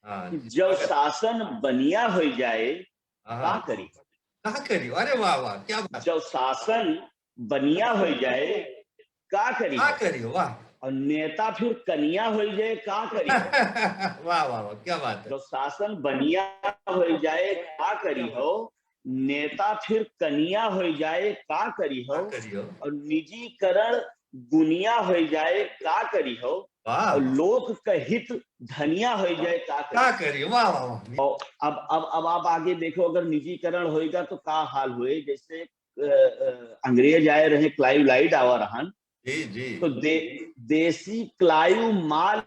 हाँ जी, जब शासन बनिया हो जाए का हाँ, करी। का करियो, अरे वाह वाह, क्या बात, जब शासन बनिया हो जाए का करी का हो। करियो, वाह और नेता फिर कनिया हो जाए का करी हो। वाह वाह वाह, क्या बात है, जब शासन बनिया हो जाए का क्या करी हो। बात, नेता फिर कनिया हो जाए का करी हो। का करियो, और निजीकरण दुनिया हो जाए का करी हो। वाह, और लोक का हित धनिया हो जाए का करी। का करियो, वाह वाह वाह, और अब आप आगे देखो, अगर निजीकरण होएगा तो का हाल हुए। जैसे अंग्रेज आए रहे, क्लाइव लाइट आवा रहन, जी जी, तो देसी क्लाइव माल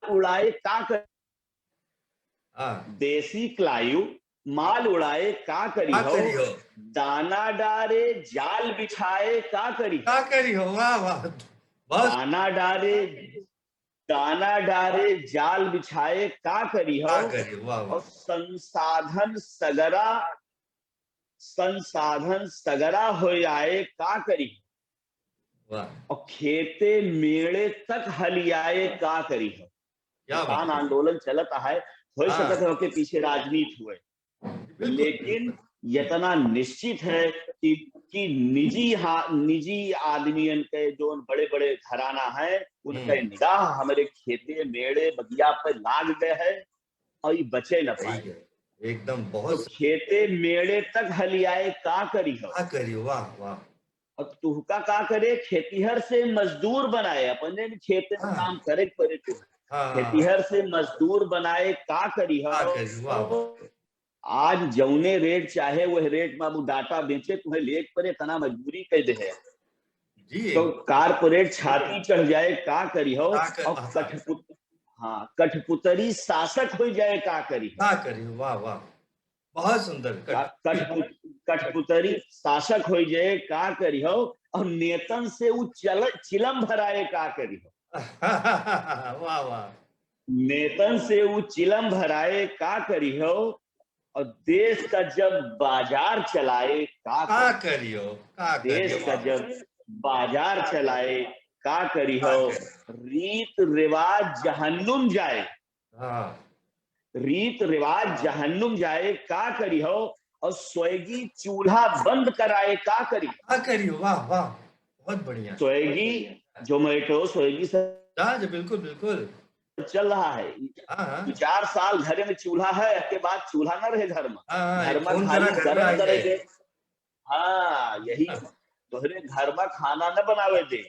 उड़ाए का कर। हाँ, देसी क्लाइव माल उड़ाए का करी का हो। करियो, दाना डारे जाल बिछाए का करी हो। का करियो, वाह वाह, बहुत, दाना डारे दाना डारे जाल बिछाए का करी हो। का करियो, वाह और वाह, संसाधन सगरा हो आए का करी। वाह, और खेते मेड़े तक हलियाए का करी हो। क्या किसान बात है, आंदोलन चलता है, हो हाँ, सकता है के पीछे राजनीति हुए। बिल्कुल लेकिन बिल्कुल, इतना निश्चित है कि निजी आदमियन के जो बड़े बड़े घराना है, उनके हम्म, निगाह हमारे खेते मेड़े बगिया पे लाग गए है। और ये बचे न सही पाए। है, एकदम तो बहुत सही, खेते मेड़े तक हलियाए का करी हो। का करियो, वाह वाह, और तुहका का करे, खेतीहर से मजदूर बनाए, अपने भी खेते में हाँ काम करे पड़े तो। हाँ, खेतीहर से मजदूर बनाए का करी का हो। करियो, वाह वाह, आज जौने रेट चाहे वह रेट में अब डाटा बेचे, तुम्हें लेट पड़े तना मजबूरी कह दे है। जी तो एकदम, कारपोरेट छाती चढ़ जाए का करी हो। का कर, और हाँ, कठपुतरी शासक हो जाए का करी हो। का करियो, वाह वाह, बहुत सुंदर, कठपुतरी शासक हो जाए का करी हो। और नेतन से वो चिलम भराए का करी हो। वाह वाह, नेतन से वो चिलम भराए का करी हो। और देश का जब बाजार चलाए का का करी। करियो, का करियो, देश का वाह जब बाजार चलाए का करी का हो। करियो, रीत रिवाज जहन्नुम जाए। हाँ, रीत रिवाज जहन्नुम जाए का करी हो। और स्वेगी चूल्हा बंद कराए का करी। का करियो, वाह वाह, बहुत बढ़िया, स्वेगी जोमेटो स्वेगी से राज, बिल्कुल बिल्कुल, चल रहा है। हाँ दो हाँ, चार साल घर में चूल्हा है, के बाद चूल्हा न रहे घर में। हाँ हाँ, एक घर में फोन करा खाली घर में गरम आ करे जाए, दे। हाँ, यही तोहरे घर में खाना न बनावे दे।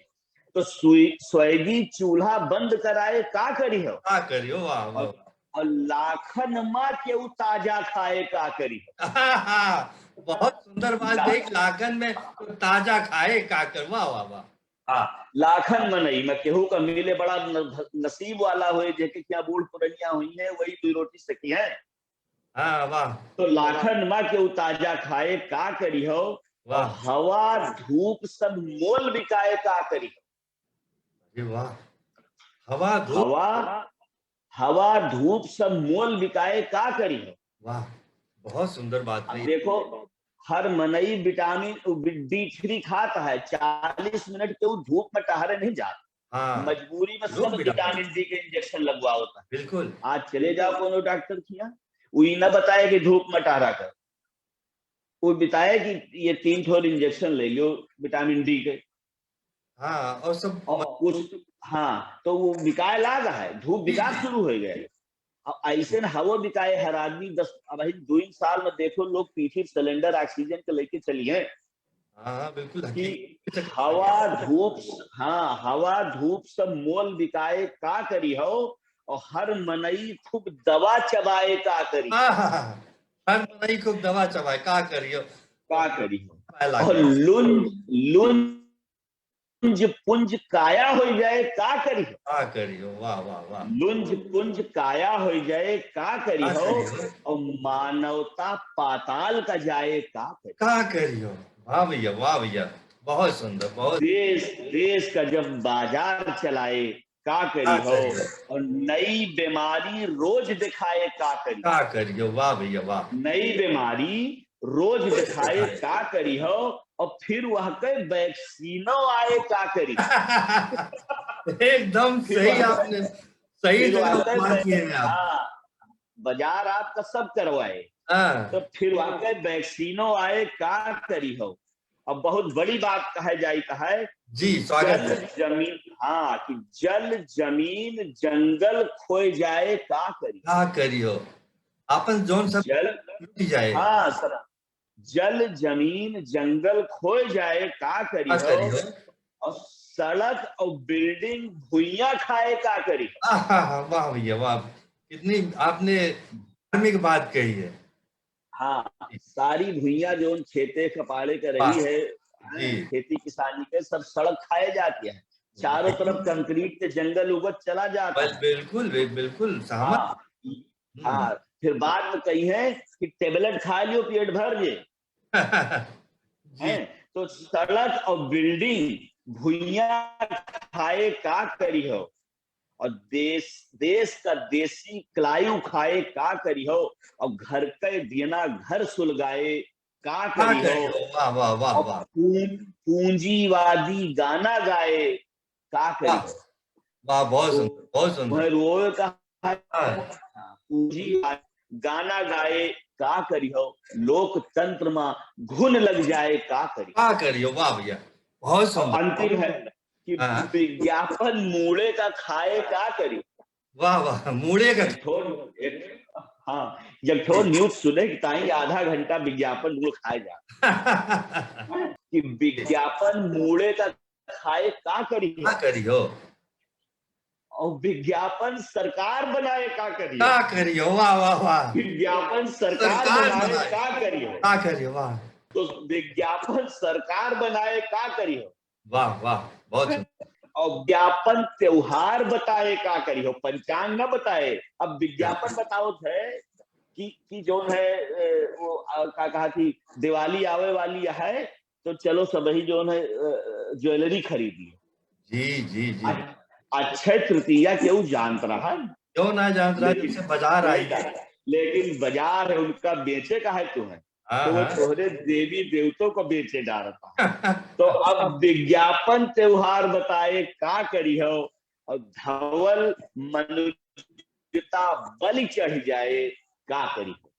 तो स्वेगी चूल्हा बंद कराए का करी हो। का करियो, वाह वाह, और, और लाखन माँ के ताजा खाए का करी हो। हाँ हाँ, बहुत सुंदर बात, ला, देख लागन में तो ताजा खाए, का कर, वाह वाह वाह, हाँ, लाखन मनई में केहू का मिले बड़ा नसीब वाला हुए, जेके क्या बूढ़ पुरनिया हुई है वही दो रोटी सकी है। हाँ वाह तो लाखन माँ के ताजा खाए का करी हो। और वाह, हवा धूप सब मोल बिकाए का करी हो। अरे वाह, हवा धूप, हवा हवा धूप सब मोल बिकाए का करी हो। वाह, बहुत सुंदर बात अब कही, देखो, हर मनई विटामिन D3 खाता है, 40 मिनट के वो धूप में टहरे नहीं जाता। हाँ, मजबूरी में लोग सब विटामिन, विटामिन D के इंजेक्शन लगवा होता है। बिल्कुल, आज चले जाओ कोनो डॉक्टर किया, वो न बताए कि धूप में टहरा कर। वो बताए कि ये 3 ठोर इंजेक्शन ले लो विटामिन D के। हाँ, और सब और कुछ, हाँ, तो वो बिकाए लाग है, धूप जी बिका जी, शुरू हो गए। अब ऐसे न हवा बिकाए हर आदमी 10, अब 2 साल में देखो लोग पीठी सिलेंडर ऑक्सीजन के लेके चली है। हाँ हाँ, बिल्कुल कि हकीकत चक्कर आ हवा गया, धूप, हाँ, हवा धूप सब मोल बिकाए का करी हो। और हर मनई खूब दवा चबाए का करी। हाँ हाँ हाँ, हर मनई को दवा चबाए, का करियो, का करी पाए हो। लाग और गए, लुंज पुंज काया हो जाए का करी हो। का करियो, वाह वाह वाह, लुंज पुंज काया हो जाए का करी का हो। करियो, और मानवता पाताल का जाए का करी। का करियो, वाह भैया, बहुत सुंदर, बहुत, देश का जब बाजार चलाए का का करी हो। करियो, और नई बीमारी रोज दिखाए का करी। का करियो, वाह भैया वाह, नई बीमारी रोज कुछ दिखाए दिखाए, का करी हो। और फिर वह के वैक्सीनो आए का करी। एकदम फिर सही वह आपने सही फिर जगह वाकई बात किए हैं आप। हाँ, बाजार आपका सब करवाए, हाँ तो फिर वाकई वैक्सीनो आए का करी हो। अब बहुत बड़ी बात कहे जाता है, जी, स्वागत जल है। जमीन, हाँ, कि जल जमीन जंगल खोए जाए का करी। क्या करियो, आपन जोन सब जल, टूट जाए, हाँ सर, जल जमीन जंगल खोए जाए का करी क्या हो। करियो। और सड़क और बिल्डिंग भुइयां खाए का करी हो। वाह भैया वाह, कितनी आपने धार्मिक बात कही है। हाँ, सारी भुइयां जो खेते कपाड़े कर वाह रही है, जी, खेती किसानी के सब सड़क खाए जाती है, चारों तरफ कंक्रीट के जंगल उगत चला जाता है। बिल्कुल बिल्कुल सहमत। हाँ हाँ, फिर बाद में कही है कि टेबलेट खा लियो पेट भर जे जी, हैं। तो सड़क और बिल्डिंग भुइयां खाए का करी हो। और देश देश का देसी क्लायु खाए का करी हो। और घर के दियना घर सुलगाए का क्या करी हो। करियो, वाह वाह वाह और वाह पूंजीवादी गाना गाए का करी वाह हो। वाह, बहुत तो सुंदर बहुत वह सुंदर। रोए का हाँ, पूंजी गाना गाए का करी हो। लोकतंत्र में घुन लग जाए का करी। क्या करियो, वाह भैया बहुत और सुंदर। अंतिम है कि हाँ, विज्ञापन मूड़े का खाए का करी। वाह वाह, मुड़े का। हाँ, जब थोड़ा न्यूज सुने कि ताई आधा घंटा विज्ञापन मूल खाए जा, कि विज्ञापन मूड़े का खाए का करी क्या हो। करियो, और विज्ञापन सरकार बनाए का करी हो। क्या करियो, वाह वाह वाह, विज्ञापन सरकार सरकार बनाए बनाए का करी हो। क्या करियो, वाह तो विज्ञापन सरकार बनाए का करी हो। वाह वाह, बहुत सुंदर। और विज्ञापन त्योहार बताए का करी हो, पंचांग न बताए। अब विज्ञापन बताओ थे कि जो है वो का कहा कि दिवाली आवे वाली है, तो चलो सब ही जो है ज्वेलरी खरीदिए। जी जी जी, अक्षय तृतीया क्यों जानता रहा है, क्यों ना जान रहा, जब लेकिन से बाजार आई है। लेकिन बाजार है उनका बेचे का है तुम्हें, हाँ तो वो हाँ तोहरे देवी देवतों को बेचे जा रहा है। तो अब विज्ञापन त्योहार बताए का करी हो। और धवल मनुष्यता बलि चढ़ जाए का करी हो।